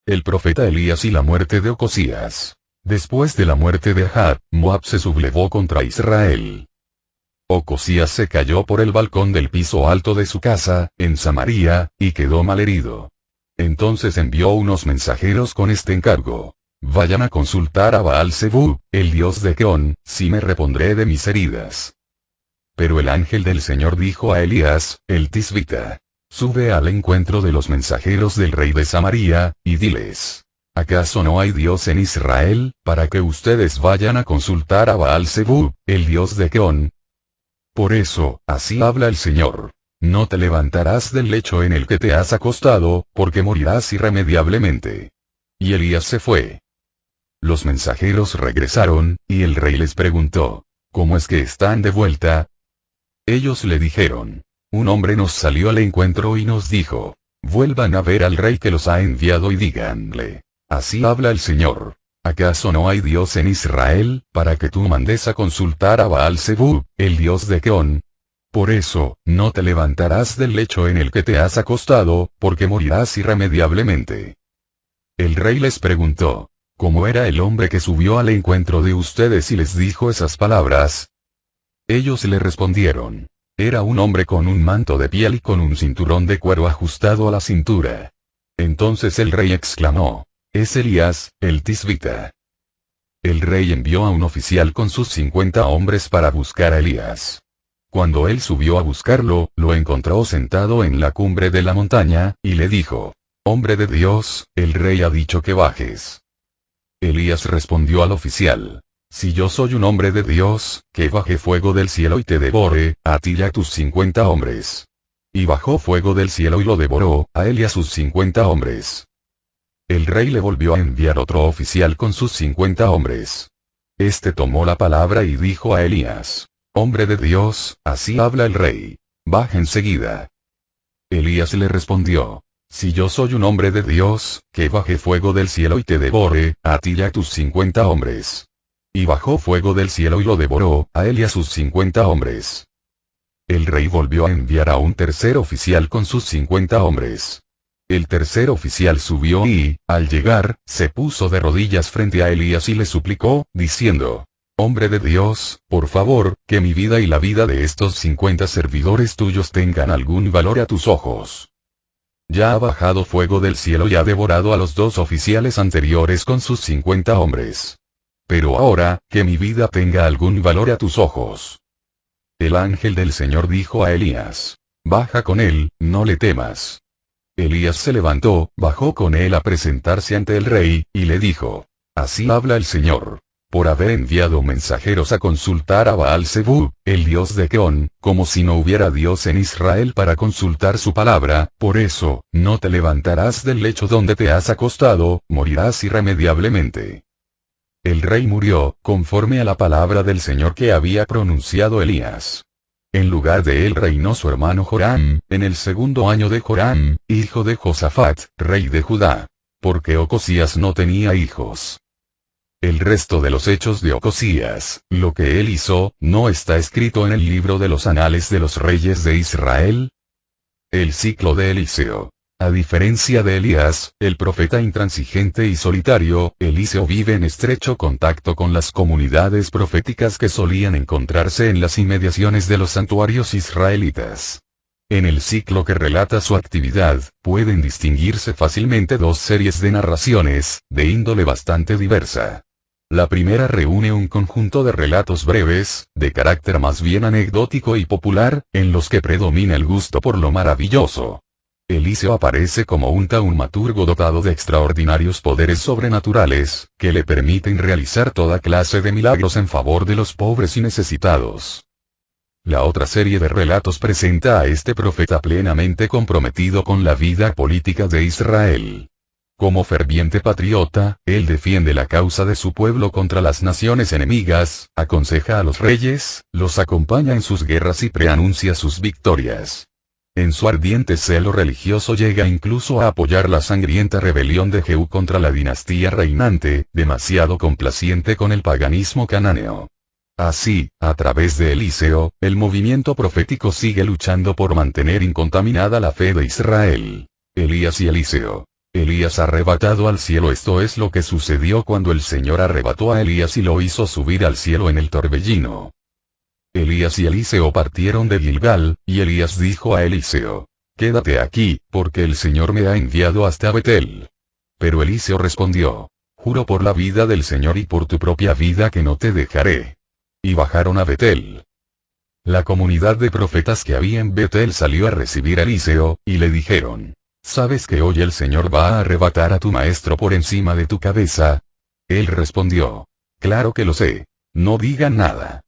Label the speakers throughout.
Speaker 1: el profeta Elías y la muerte de Ocosías. Después de la muerte de Ahab, Moab se sublevó contra Israel. Ocosías se cayó por el balcón del piso alto de su casa, en Samaria, y quedó malherido. Entonces envió unos mensajeros con este encargo: vayan a consultar a Baal-Zebub, el dios de Keón, si me repondré de mis heridas. Pero el ángel del Señor dijo a Elías, el tisbita: sube al encuentro de los mensajeros del rey de Samaria, y diles: ¿acaso no hay Dios en Israel, para que ustedes vayan a consultar a Baal-Zebub, el dios de Keón? Por eso, así habla el Señor: no te levantarás del lecho en el que te has acostado, porque morirás irremediablemente. Y Elías se fue. Los mensajeros regresaron, y el rey les preguntó: ¿cómo es que están de vuelta? Ellos le dijeron: un hombre nos salió al encuentro y nos dijo: vuelvan a ver al rey que los ha enviado y díganle: así habla el Señor: ¿acaso no hay Dios en Israel, para que tú mandes a consultar a Baal-Zebub, el dios de Keón? Por eso, no te levantarás del lecho en el que te has acostado, porque morirás irremediablemente. El rey les preguntó: ¿cómo era el hombre que subió al encuentro de ustedes y les dijo esas palabras? Ellos le respondieron: era un hombre con un manto de piel y con un cinturón de cuero ajustado a la cintura. Entonces el rey exclamó: es Elías, el tisbita. El rey envió a un oficial con sus 50 hombres para buscar a Elías. Cuando él subió a buscarlo, lo encontró sentado en la cumbre de la montaña, y le dijo: hombre de Dios, el rey ha dicho que bajes. Elías respondió al oficial: si yo soy un hombre de Dios, que baje fuego del cielo y te devore, a ti y a tus 50 hombres. Y bajó fuego del cielo y lo devoró, a él y a sus 50 hombres. El rey le volvió a enviar otro oficial con sus 50 hombres. Este tomó la palabra y dijo a Elías: hombre de Dios, así habla el rey: baja enseguida. Elías le respondió: si yo soy un hombre de Dios, que baje fuego del cielo y te devore, a ti y a tus 50 hombres. Y bajó fuego del cielo y lo devoró, a él y a sus 50 hombres. El rey volvió a enviar a un tercer oficial con sus 50 hombres. El tercer oficial subió y, al llegar, se puso de rodillas frente a Elías y le suplicó, diciendo: hombre de Dios, por favor, que mi vida y la vida de estos 50 servidores tuyos tengan algún valor a tus ojos. Ya ha bajado fuego del cielo y ha devorado a los 2 oficiales anteriores con sus 50 hombres. Pero ahora, que mi vida tenga algún valor a tus ojos. El ángel del Señor dijo a Elías: baja con él, no le temas. Elías se levantó, bajó con él a presentarse ante el rey, y le dijo: así habla el Señor: por haber enviado mensajeros a consultar a Baal-Zebub, el dios de Keón, como si no hubiera Dios en Israel para consultar su palabra, por eso, no te levantarás del lecho donde te has acostado, morirás irremediablemente. El rey murió, conforme a la palabra del Señor que había pronunciado Elías. En lugar de él reinó su hermano Joram, en el 2º año de Joram, hijo de Josafat, rey de Judá. Porque Ocosías no tenía hijos. El resto de los hechos de Ocosías, lo que él hizo, ¿no está escrito en el libro de los anales de los reyes de Israel? El ciclo de Eliseo. A diferencia de Elías, el profeta intransigente y solitario, Eliseo vive en estrecho contacto con las comunidades proféticas que solían encontrarse en las inmediaciones de los santuarios israelitas. En el ciclo que relata su actividad, pueden distinguirse fácilmente 2 series de narraciones, de índole bastante diversa. La primera reúne un conjunto de relatos breves, de carácter más bien anecdótico y popular, en los que predomina el gusto por lo maravilloso. Eliseo aparece como un taumaturgo dotado de extraordinarios poderes sobrenaturales, que le permiten realizar toda clase de milagros en favor de los pobres y necesitados. La otra serie de relatos presenta a este profeta plenamente comprometido con la vida política de Israel. Como ferviente patriota, él defiende la causa de su pueblo contra las naciones enemigas, aconseja a los reyes, los acompaña en sus guerras y preanuncia sus victorias. En su ardiente celo religioso llega incluso a apoyar la sangrienta rebelión de Jehú contra la dinastía reinante, demasiado complaciente con el paganismo cananeo. Así, a través de Eliseo, el movimiento profético sigue luchando por mantener incontaminada la fe de Israel. Elías y Eliseo. Elías arrebatado al cielo. Esto es lo que sucedió cuando el Señor arrebató a Elías y lo hizo subir al cielo en el torbellino. Elías y Eliseo partieron de Gilgal, y Elías dijo a Eliseo: quédate aquí, porque el Señor me ha enviado hasta Betel. Pero Eliseo respondió: juro por la vida del Señor y por tu propia vida que no te dejaré. Y bajaron a Betel. La comunidad de profetas que había en Betel salió a recibir a Eliseo, y le dijeron: ¿sabes que hoy el Señor va a arrebatar a tu maestro por encima de tu cabeza? Él respondió: claro que lo sé. No digan nada.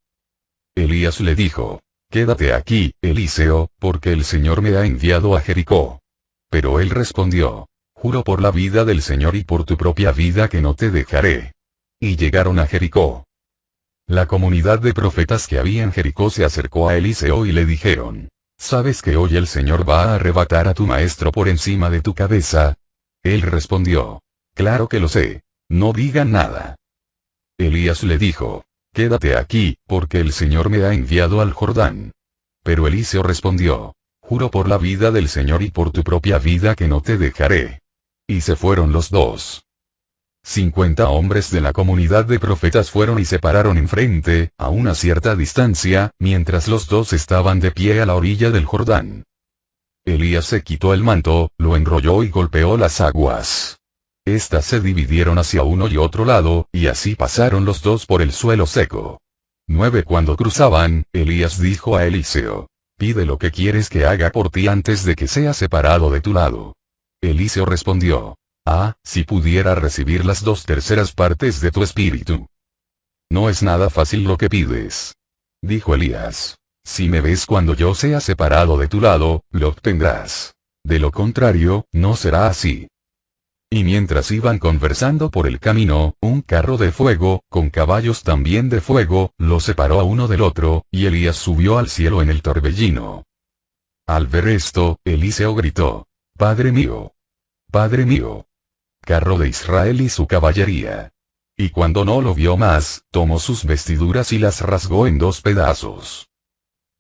Speaker 1: Elías le dijo: quédate aquí, Eliseo, porque el Señor me ha enviado a Jericó. Pero él respondió: juro por la vida del Señor y por tu propia vida que no te dejaré. Y llegaron a Jericó. La comunidad de profetas que había en Jericó se acercó a Eliseo y le dijeron: ¿sabes que hoy el Señor va a arrebatar a tu maestro por encima de tu cabeza? Él respondió: claro que lo sé. No digan nada. Elías le dijo: quédate aquí, porque el Señor me ha enviado al Jordán. Pero Eliseo respondió: juro por la vida del Señor y por tu propia vida que no te dejaré. Y se fueron los dos. 50 hombres de la comunidad de profetas fueron y se pararon enfrente, a una cierta distancia, mientras los dos estaban de pie a la orilla del Jordán. Elías se quitó el manto, lo enrolló y golpeó las aguas. Estas se dividieron hacia uno y otro lado, y así pasaron los dos por el suelo seco. 9. Cuando cruzaban, Elías dijo a Eliseo: pide lo que quieres que haga por ti antes de que sea separado de tu lado. Eliseo respondió: si pudiera recibir las 2/3 partes de tu espíritu. No es nada fácil lo que pides. Dijo Elías: si me ves cuando yo sea separado de tu lado, lo obtendrás. De lo contrario, no será así. Y mientras iban conversando por el camino, un carro de fuego, con caballos también de fuego, los separó a uno del otro, y Elías subió al cielo en el torbellino. Al ver esto, Eliseo gritó: Padre mío, carro de Israel y su caballería. Y cuando no lo vio más, tomó sus vestiduras y las rasgó en 2 pedazos.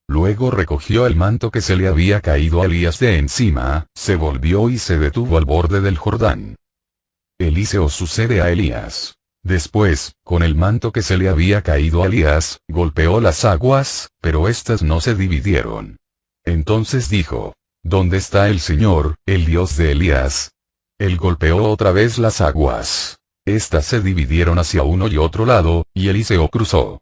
Speaker 1: Luego recogió el manto que se le había caído a Elías de encima, se volvió y se detuvo al borde del Jordán. Eliseo sucede a Elías. Después, con el manto que se le había caído a Elías, golpeó las aguas, pero éstas no se dividieron. Entonces dijo: ¿Dónde está el Señor, el Dios de Elías? Él golpeó otra vez las aguas. Estas se dividieron hacia uno y otro lado, y Eliseo cruzó.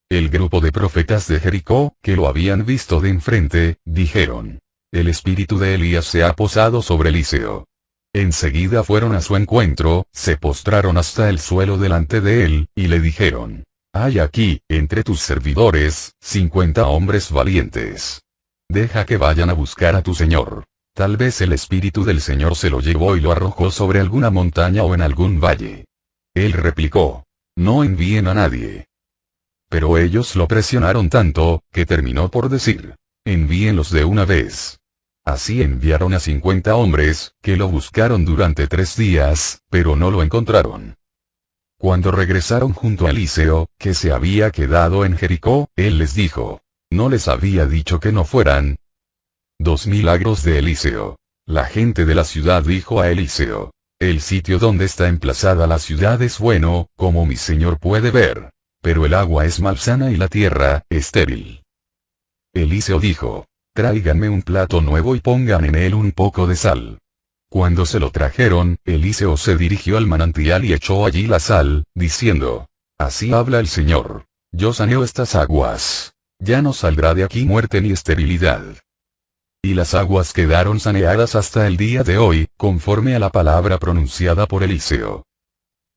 Speaker 1: El grupo de profetas de Jericó, que lo habían visto de enfrente, dijeron: el espíritu de Elías se ha posado sobre Eliseo. Enseguida fueron a su encuentro, se postraron hasta el suelo delante de él, y le dijeron: hay aquí, entre tus servidores, 50 hombres valientes. Deja que vayan a buscar a tu señor. Tal vez el espíritu del Señor se lo llevó y lo arrojó sobre alguna montaña o en algún valle. Él replicó: no envíen a nadie. Pero ellos lo presionaron tanto, que terminó por decir: envíenlos de una vez. Así enviaron a 50 hombres, que lo buscaron durante 3 días, pero no lo encontraron. Cuando regresaron junto a Eliseo, que se había quedado en Jericó, él les dijo: ¿no les había dicho que no fueran? 2 milagros de Eliseo. La gente de la ciudad dijo a Eliseo: el sitio donde está emplazada la ciudad es bueno, como mi señor puede ver. Pero el agua es malsana y la tierra, estéril. Eliseo dijo: tráiganme un plato nuevo y pongan en él un poco de sal. Cuando se lo trajeron, Eliseo se dirigió al manantial y echó allí la sal, diciendo: así habla el Señor. Yo saneo estas aguas. Ya no saldrá de aquí muerte ni esterilidad. Y las aguas quedaron saneadas hasta el día de hoy, conforme a la palabra pronunciada por Eliseo.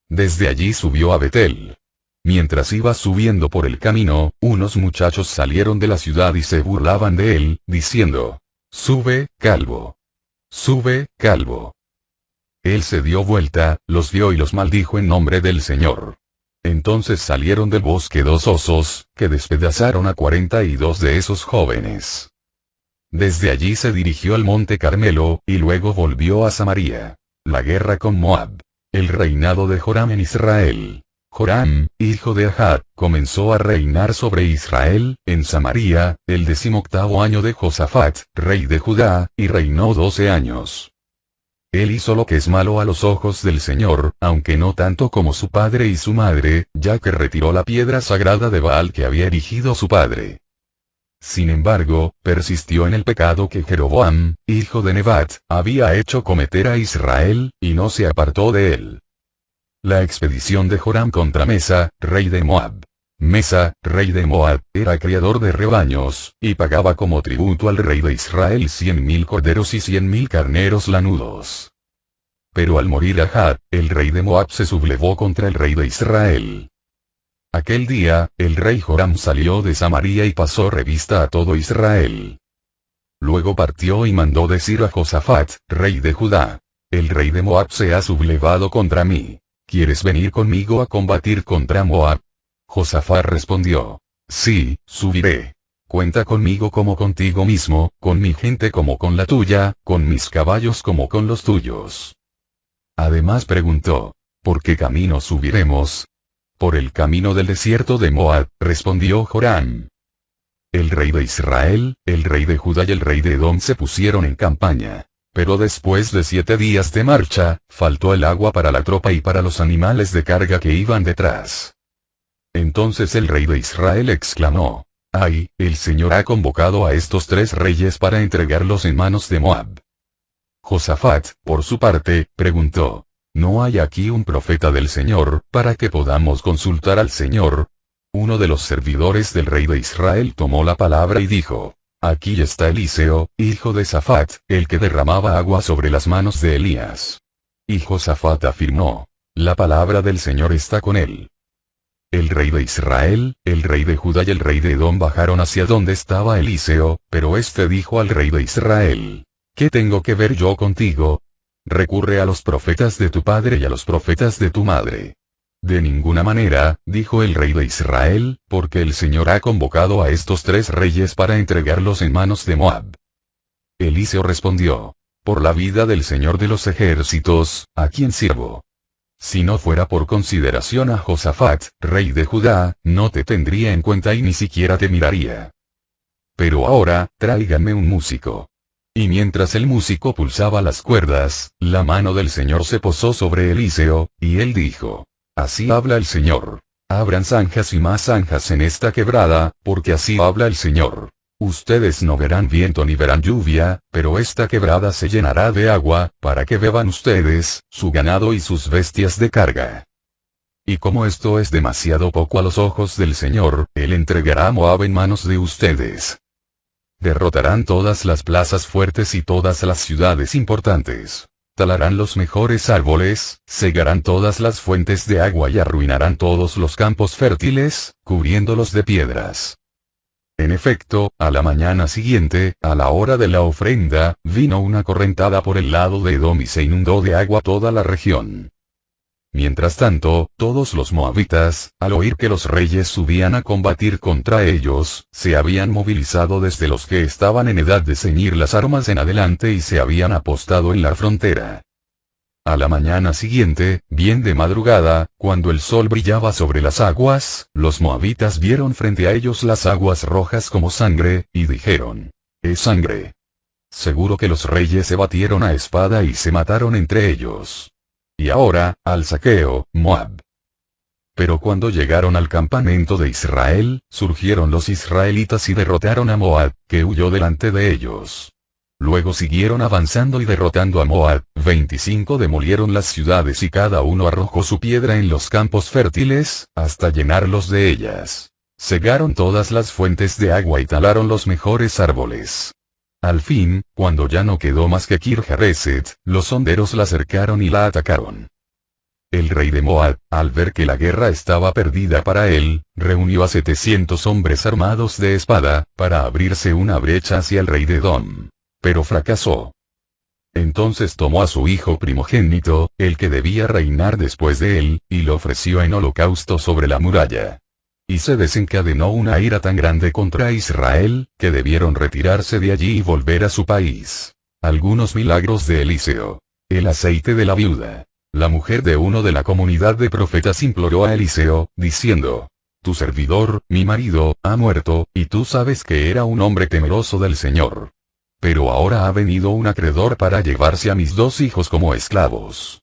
Speaker 1: Desde allí subió a Betel. Mientras iba subiendo por el camino, unos muchachos salieron de la ciudad y se burlaban de él, diciendo: sube, calvo. Sube, calvo. Él se dio vuelta, los vio y los maldijo en nombre del Señor. Entonces salieron del bosque 2 osos, que despedazaron a 42 de esos jóvenes. Desde allí se dirigió al monte Carmelo, y luego volvió a Samaria. La guerra con Moab. El reinado de Joram en Israel. Joram, hijo de Ahab, comenzó a reinar sobre Israel, en Samaria, el 18º año de Josafat, rey de Judá, y reinó 12 años. Él hizo lo que es malo a los ojos del Señor, aunque no tanto como su padre y su madre, ya que retiró la piedra sagrada de Baal que había erigido su padre. Sin embargo, persistió en el pecado que Jeroboam, hijo de Nebat, había hecho cometer a Israel, y no se apartó de él. La expedición de Joram contra Mesa, rey de Moab. Mesa, rey de Moab, era criador de rebaños, y pagaba como tributo al rey de Israel 100.000 corderos y 100.000 carneros lanudos. Pero al morir Ahab, el rey de Moab se sublevó contra el rey de Israel. Aquel día, el rey Joram salió de Samaria y pasó revista a todo Israel. Luego partió y mandó decir a Josafat, rey de Judá: el rey de Moab se ha sublevado contra mí. ¿Quieres venir conmigo a combatir contra Moab? Josafat respondió: sí, subiré. Cuenta conmigo como contigo mismo, con mi gente como con la tuya, con mis caballos como con los tuyos. Además preguntó: ¿por qué camino subiremos? Por el camino del desierto de Moab, respondió Joram. El rey de Israel, el rey de Judá y el rey de Edom se pusieron en campaña. Pero después de 7 días de marcha, faltó el agua para la tropa y para los animales de carga que iban detrás. Entonces el rey de Israel exclamó: ¡ay! El Señor ha convocado a estos 3 reyes para entregarlos en manos de Moab. Josafat, por su parte, preguntó: ¿no hay aquí un profeta del Señor, para que podamos consultar al Señor? Uno de los servidores del rey de Israel tomó la palabra y dijo: aquí está Eliseo, hijo de Safat, el que derramaba agua sobre las manos de Elías. Y Josafat afirmó: la palabra del Señor está con él. El rey de Israel, el rey de Judá y el rey de Edom bajaron hacia donde estaba Eliseo, pero este dijo al rey de Israel: ¿qué tengo que ver yo contigo? Recurre a los profetas de tu padre y a los profetas de tu madre. De ninguna manera, dijo el rey de Israel, porque el Señor ha convocado a estos 3 reyes para entregarlos en manos de Moab. Eliseo respondió: por la vida del Señor de los ejércitos, ¿a quién sirvo? Si no fuera por consideración a Josafat, rey de Judá, no te tendría en cuenta y ni siquiera te miraría. Pero ahora, tráiganme un músico. Y mientras el músico pulsaba las cuerdas, la mano del Señor se posó sobre Eliseo, y él dijo: así habla el Señor. Abran zanjas y más zanjas en esta quebrada, porque así habla el Señor. Ustedes no verán viento ni verán lluvia, pero esta quebrada se llenará de agua, para que beban ustedes, su ganado y sus bestias de carga. Y como esto es demasiado poco a los ojos del Señor, Él entregará a Moab en manos de ustedes. Derrotarán todas las plazas fuertes y todas las ciudades importantes. Talarán los mejores árboles, cegarán todas las fuentes de agua y arruinarán todos los campos fértiles, cubriéndolos de piedras. En efecto, a la mañana siguiente, a la hora de la ofrenda, vino una correntada por el lado de Edom y se inundó de agua toda la región. Mientras tanto, todos los moabitas, al oír que los reyes subían a combatir contra ellos, se habían movilizado desde los que estaban en edad de ceñir las armas en adelante y se habían apostado en la frontera. A la mañana siguiente, bien de madrugada, cuando el sol brillaba sobre las aguas, los moabitas vieron frente a ellos las aguas rojas como sangre, y dijeron: es sangre. Seguro que los reyes se batieron a espada y se mataron entre ellos. Y ahora, al saqueo, Moab. Pero cuando llegaron al campamento de Israel, surgieron los israelitas y derrotaron a Moab, que huyó delante de ellos. Luego siguieron avanzando y derrotando a Moab, 25 demolieron las ciudades y cada uno arrojó su piedra en los campos fértiles, hasta llenarlos de ellas. Cegaron todas las fuentes de agua y talaron los mejores árboles. Al fin, cuando ya no quedó más que Kir-Jareset, los honderos la cercaron y la atacaron. El rey de Moab, al ver que la guerra estaba perdida para él, reunió a 700 hombres armados de espada, para abrirse una brecha hacia el rey de Edom. Pero fracasó. Entonces tomó a su hijo primogénito, el que debía reinar después de él, y lo ofreció en holocausto sobre la muralla. Y se desencadenó una ira tan grande contra Israel, que debieron retirarse de allí y volver a su país. Algunos milagros de Eliseo. El aceite de la viuda. La mujer de uno de la comunidad de profetas imploró a Eliseo, diciendo: tu servidor, mi marido, ha muerto, y tú sabes que era un hombre temeroso del Señor. Pero ahora ha venido un acreedor para llevarse a mis 2 hijos como esclavos.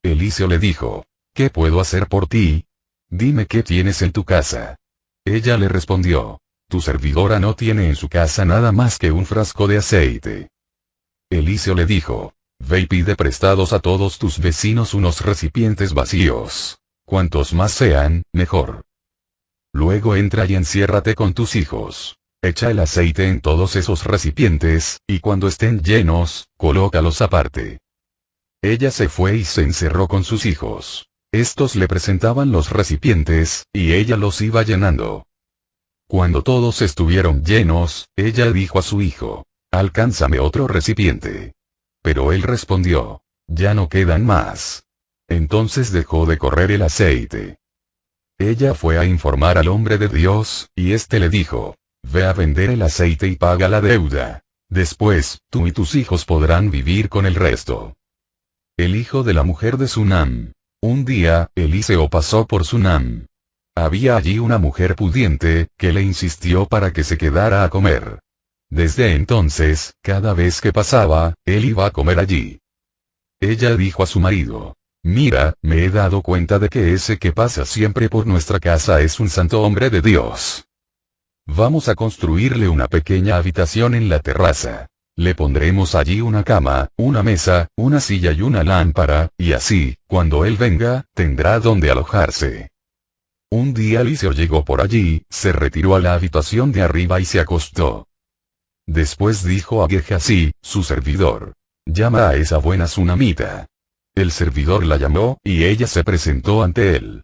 Speaker 1: Eliseo le dijo, ¿qué puedo hacer por ti? Dime qué tienes en tu casa. Ella le respondió, tu servidora no tiene en su casa nada más que un frasco de aceite. Eliseo le dijo, ve y pide prestados a todos tus vecinos unos recipientes vacíos. Cuantos más sean, mejor. Luego entra y enciérrate con tus hijos. Echa el aceite en todos esos recipientes, y cuando estén llenos, colócalos aparte. Ella se fue y se encerró con sus hijos. Estos le presentaban los recipientes, y ella los iba llenando. Cuando todos estuvieron llenos, ella dijo a su hijo, alcánzame otro recipiente. Pero él respondió, ya no quedan más. Entonces dejó de correr el aceite. Ella fue a informar al hombre de Dios, y éste le dijo, ve a vender el aceite y paga la deuda. Después, tú y tus hijos podrán vivir con el resto. El hijo de la mujer de Sunam. Un día, Eliseo pasó por Sunam. Había allí una mujer pudiente, que le insistió para que se quedara a comer. Desde entonces, cada vez que pasaba, él iba a comer allí. Ella dijo a su marido, mira, me he dado cuenta de que ese que pasa siempre por nuestra casa es un santo hombre de Dios. Vamos a construirle una pequeña habitación en la terraza. Le pondremos allí una cama, una mesa, una silla y una lámpara, y así, cuando él venga, tendrá donde alojarse. Un día Eliseo llegó por allí, se retiró a la habitación de arriba y se acostó. Después dijo a Gehazi, su servidor, llama a esa buena sunamita. El servidor la llamó, y ella se presentó ante él.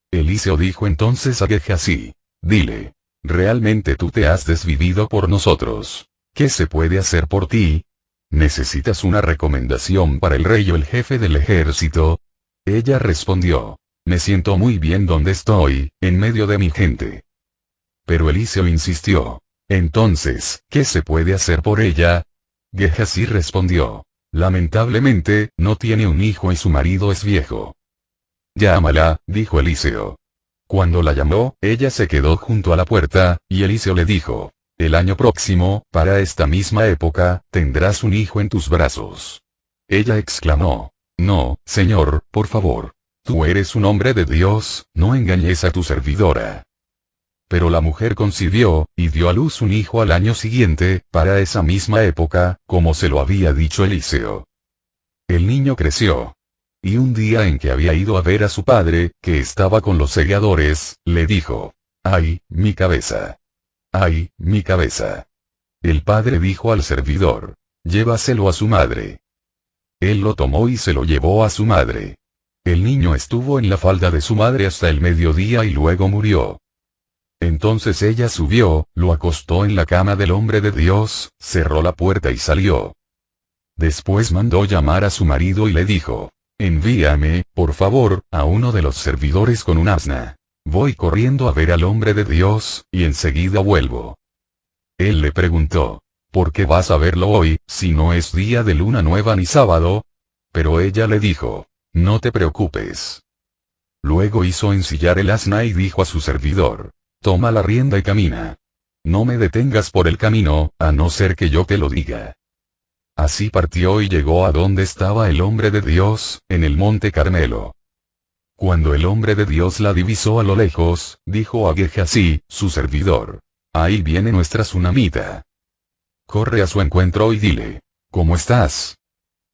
Speaker 1: Eliseo dijo entonces a Gehazi, dile, realmente tú te has desvivido por nosotros. ¿Qué se puede hacer por ti? ¿Necesitas una recomendación para el rey o el jefe del ejército? Ella respondió, me siento muy bien donde estoy, en medio de mi gente. Pero Eliseo insistió, entonces, ¿qué se puede hacer por ella? Gehazi respondió, lamentablemente, no tiene un hijo y su marido es viejo. Llámala, dijo Eliseo. Cuando la llamó, ella se quedó junto a la puerta, y Eliseo le dijo, el año próximo, para esta misma época, tendrás un hijo en tus brazos. Ella exclamó, no, Señor, por favor. Tú eres un hombre de Dios, no engañes a tu servidora. Pero la mujer concibió, y dio a luz un hijo al año siguiente, para esa misma época, como se lo había dicho Eliseo. El niño creció. Y un día en que había ido a ver a su padre, que estaba con los segadores, le dijo, ¡ay, mi cabeza! ¡Ay, mi cabeza! El padre dijo al servidor, llévaselo a su madre. Él lo tomó y se lo llevó a su madre. El niño estuvo en la falda de su madre hasta el mediodía y luego murió. Entonces ella subió, lo acostó en la cama del hombre de Dios, cerró la puerta y salió. Después mandó llamar a su marido y le dijo, envíame, por favor, a uno de los servidores con un asna. Voy corriendo a ver al hombre de Dios, y enseguida vuelvo. Él le preguntó, ¿por qué vas a verlo hoy, si no es día de luna nueva ni sábado? Pero ella le dijo, no te preocupes. Luego hizo ensillar el asna y dijo a su servidor, toma la rienda y camina. No me detengas por el camino, a no ser que yo te lo diga. Así partió y llegó a donde estaba el hombre de Dios, en el monte Carmelo. Cuando el hombre de Dios la divisó a lo lejos, dijo a Gehazi, su servidor, ahí viene nuestra sunamita. Corre a su encuentro y dile, ¿cómo estás?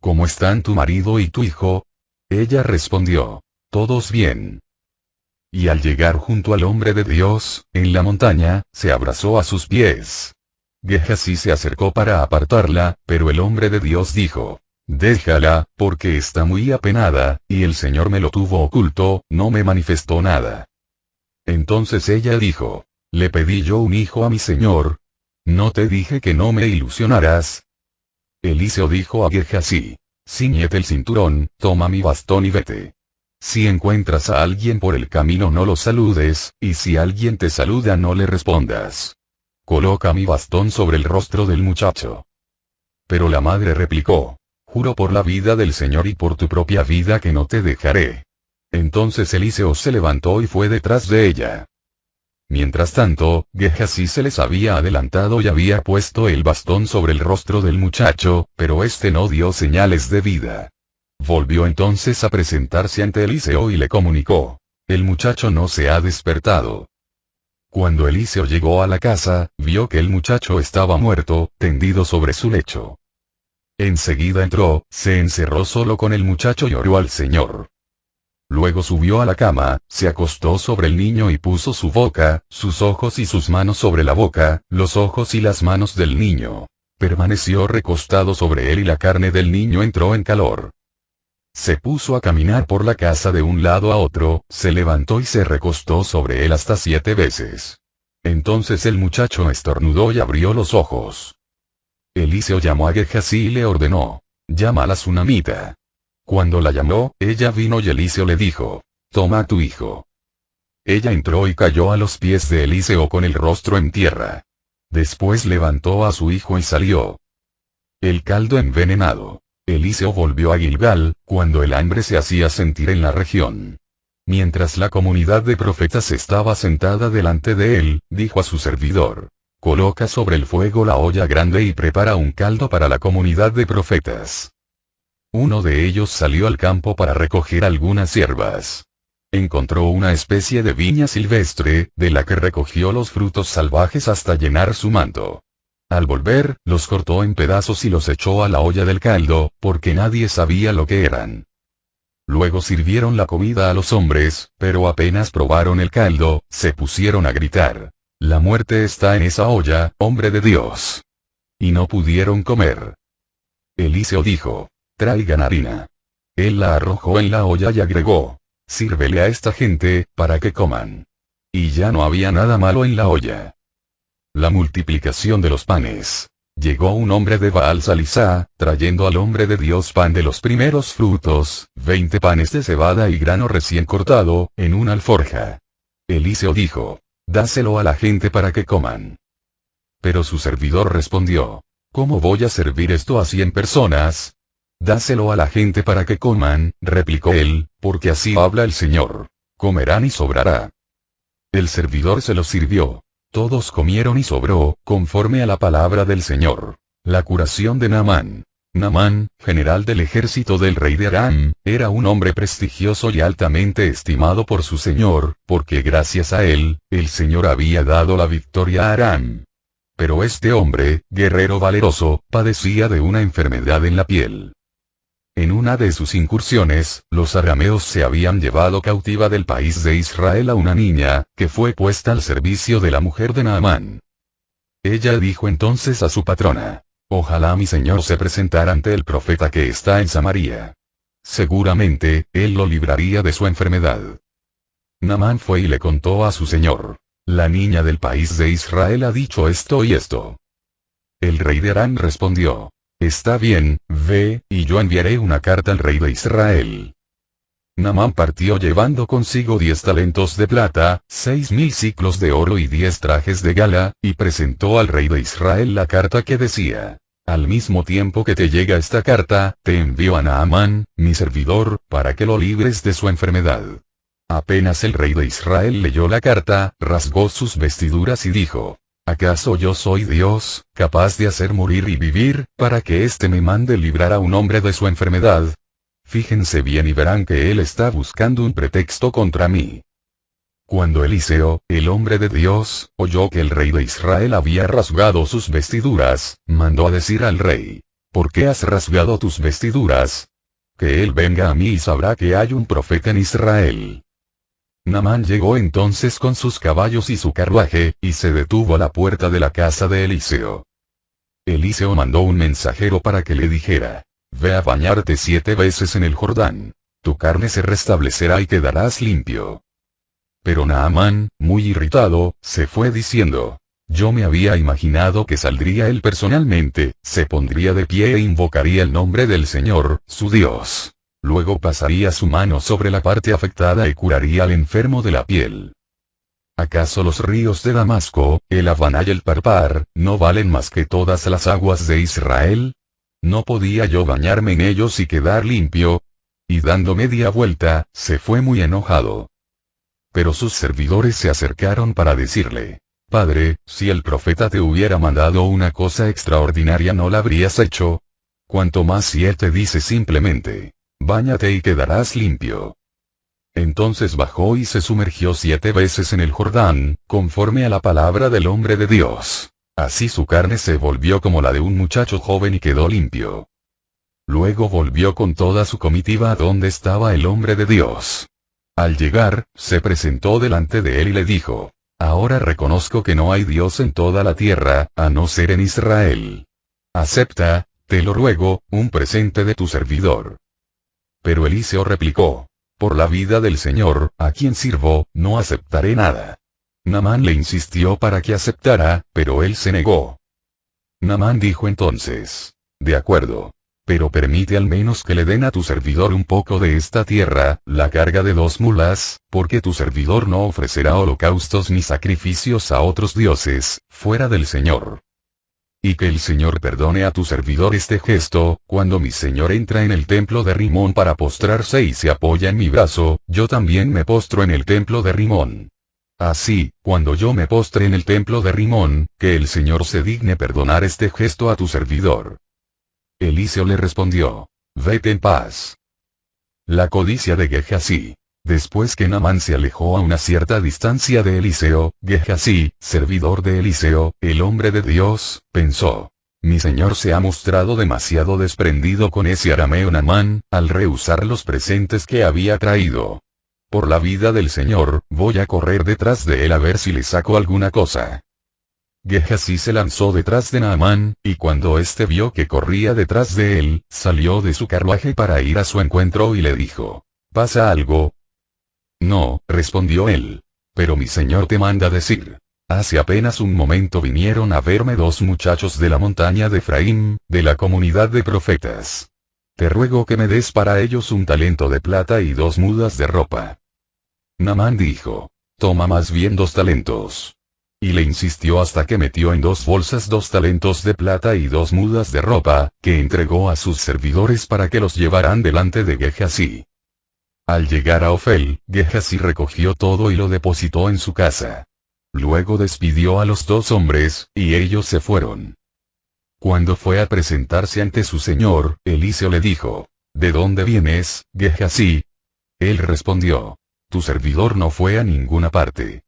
Speaker 1: ¿Cómo están tu marido y tu hijo? Ella respondió, todos bien. Y al llegar junto al hombre de Dios, en la montaña, se abrazó a sus pies. Gehazi se acercó para apartarla, pero el hombre de Dios dijo, déjala, porque está muy apenada, y el Señor me lo tuvo oculto, no me manifestó nada. Entonces ella dijo, ¿le pedí yo un hijo a mi Señor? ¿No te dije que no me ilusionarás? Eliseo dijo a Gehazi, ciñete el cinturón, toma mi bastón y vete. Si encuentras a alguien por el camino no lo saludes, y si alguien te saluda no le respondas. Coloca mi bastón sobre el rostro del muchacho. Pero la madre replicó, juro por la vida del Señor y por tu propia vida que no te dejaré. Entonces Eliseo se levantó y fue detrás de ella. Mientras tanto, Gehazi se les había adelantado y había puesto el bastón sobre el rostro del muchacho, pero este no dio señales de vida. Volvió entonces a presentarse ante Eliseo y le comunicó: el muchacho no se ha despertado. Cuando Eliseo llegó a la casa, vio que el muchacho estaba muerto, tendido sobre su lecho. Enseguida entró, se encerró solo con el muchacho y oró al Señor. Luego subió a la cama, se acostó sobre el niño y puso su boca, sus ojos y sus manos sobre la boca, los ojos y las manos del niño. Permaneció recostado sobre él y la carne del niño entró en calor. Se puso a caminar por la casa de un lado a otro, se levantó y se recostó sobre él hasta 7 veces. Entonces el muchacho estornudó y abrió los ojos. Eliseo llamó a Gehazi y le ordenó: llama a la sunamita. Cuando la llamó, ella vino y Eliseo le dijo: toma a tu hijo. Ella entró y cayó a los pies de Eliseo con el rostro en tierra. Después levantó a su hijo y salió. El caldo envenenado. Eliseo volvió a Gilgal, cuando el hambre se hacía sentir en la región. Mientras la comunidad de profetas estaba sentada delante de él, dijo a su servidor: coloca sobre el fuego la olla grande y prepara un caldo para la comunidad de profetas. Uno de ellos salió al campo para recoger algunas hierbas. Encontró una especie de viña silvestre, de la que recogió los frutos salvajes hasta llenar su manto. Al volver, los cortó en pedazos y los echó a la olla del caldo, porque nadie sabía lo que eran. Luego sirvieron la comida a los hombres, pero apenas probaron el caldo, se pusieron a gritar: la muerte está en esa olla, hombre de Dios. Y no pudieron comer. Eliseo dijo: traigan harina. Él la arrojó en la olla y agregó: sírvele a esta gente, para que coman. Y ya no había nada malo en la olla. La multiplicación de los panes. Llegó un hombre de Baal Salisá, trayendo al hombre de Dios pan de los primeros frutos, 20 panes de cebada y grano recién cortado, en una alforja. Eliseo dijo: dáselo a la gente para que coman. Pero su servidor respondió: ¿cómo voy a servir esto a 100 personas? Dáselo a la gente para que coman, replicó él, porque así habla el Señor. Comerán y sobrará. El servidor se lo sirvió. Todos comieron y sobró, conforme a la palabra del Señor. La curación de Naamán. Naamán, general del ejército del rey de Aram, era un hombre prestigioso y altamente estimado por su señor, porque gracias a él, el Señor había dado la victoria a Aram. Pero este hombre, guerrero valeroso, padecía de una enfermedad en la piel. En una de sus incursiones, los arameos se habían llevado cautiva del país de Israel a una niña, que fue puesta al servicio de la mujer de Naamán. Ella dijo entonces a su patrona: ojalá mi señor se presentara ante el profeta que está en Samaria. Seguramente, él lo libraría de su enfermedad. Naamán fue y le contó a su señor: la niña del país de Israel ha dicho esto y esto. El rey de Aram respondió: está bien, ve, y yo enviaré una carta al rey de Israel. Naamán partió llevando consigo 10 talentos de plata, 6.000 siclos de oro y 10 trajes de gala, y presentó al rey de Israel la carta que decía: al mismo tiempo que te llega esta carta, te envío a Naamán, mi servidor, para que lo libres de su enfermedad. Apenas el rey de Israel leyó la carta, rasgó sus vestiduras y dijo: ¿acaso yo soy Dios, capaz de hacer morir y vivir, para que éste me mande librar a un hombre de su enfermedad? Fíjense bien y verán que él está buscando un pretexto contra mí. Cuando Eliseo, el hombre de Dios, oyó que el rey de Israel había rasgado sus vestiduras, mandó a decir al rey: ¿por qué has rasgado tus vestiduras? Que él venga a mí y sabrá que hay un profeta en Israel. Naamán llegó entonces con sus caballos y su carruaje, y se detuvo a la puerta de la casa de Eliseo. Eliseo mandó un mensajero para que le dijera: ve a bañarte 7 veces en el Jordán. Tu carne se restablecerá y quedarás limpio. Pero Naamán, muy irritado, se fue diciendo: yo me había imaginado que saldría él personalmente, se pondría de pie e invocaría el nombre del Señor, su Dios. Luego pasaría su mano sobre la parte afectada y curaría al enfermo de la piel. ¿Acaso los ríos de Damasco, el Habaná y el Parpar, no valen más que todas las aguas de Israel? ¿No podía yo bañarme en ellos y quedar limpio? Y dando media vuelta, se fue muy enojado. Pero sus servidores se acercaron para decirle: Padre, si el profeta te hubiera mandado una cosa extraordinaria no la habrías hecho. Cuanto más si él te dice simplemente: báñate y quedarás limpio. Entonces bajó y se sumergió 7 veces en el Jordán, conforme a la palabra del hombre de Dios. Así su carne se volvió como la de un muchacho joven y quedó limpio. Luego volvió con toda su comitiva a donde estaba el hombre de Dios. Al llegar, se presentó delante de él y le dijo: ahora reconozco que no hay Dios en toda la tierra, a no ser en Israel. Acepta, te lo ruego, un presente de tu servidor. Pero Eliseo replicó: por la vida del Señor, a quien sirvo, no aceptaré nada. Naamán le insistió para que aceptara, pero él se negó. Naamán dijo entonces: de acuerdo. Pero permite al menos que le den a tu servidor un poco de esta tierra, la carga de 2 mulas, porque tu servidor no ofrecerá holocaustos ni sacrificios a otros dioses, fuera del Señor. Y que el Señor perdone a tu servidor este gesto, cuando mi Señor entra en el templo de Rimón para postrarse y se apoya en mi brazo, yo también me postro en el templo de Rimón. Así, cuando yo me postre en el templo de Rimón, que el Señor se digne perdonar este gesto a tu servidor. Eliseo le respondió: vete en paz. La codicia de Gehasí. Después que Naamán se alejó a una cierta distancia de Eliseo, Gehasí, servidor de Eliseo, el hombre de Dios, pensó: mi señor se ha mostrado demasiado desprendido con ese arameo Naamán, al rehusar los presentes que había traído. Por la vida del Señor, voy a correr detrás de él a ver si le saco alguna cosa. Gehasí se lanzó detrás de Naamán, y cuando éste vio que corría detrás de él, salió de su carruaje para ir a su encuentro y le dijo: ¿pasa algo? No, respondió él. Pero mi señor te manda decir: hace apenas un momento vinieron a verme 2 muchachos de la montaña de Efraín, de la comunidad de profetas. Te ruego que me des para ellos un talento de plata y 2 mudas de ropa. Naamán dijo: toma más bien 2 talentos. Y le insistió hasta que metió en 2 bolsas 2 talentos de plata y 2 mudas de ropa, que entregó a sus servidores para que los llevaran delante de Gehasí. Al llegar a Ofel, Gehasí recogió todo y lo depositó en su casa. Luego despidió a los 2 hombres, y ellos se fueron. Cuando fue a presentarse ante su señor, Eliseo le dijo: ¿de dónde vienes, Gehasí? Él respondió: tu servidor no fue a ninguna parte.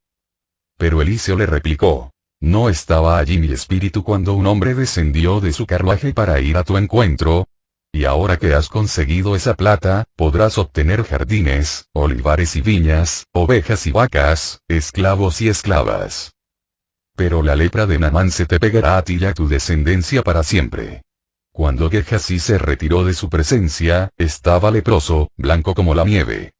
Speaker 1: Pero Eliseo le replicó: ¿no estaba allí mi espíritu cuando un hombre descendió de su carruaje para ir a tu encuentro? Y ahora que has conseguido esa plata, podrás obtener jardines, olivares y viñas, ovejas y vacas, esclavos y esclavas. Pero la lepra de Naamán se te pegará a ti y a tu descendencia para siempre. Cuando Gehasí se retiró de su presencia, estaba leproso, blanco como la nieve.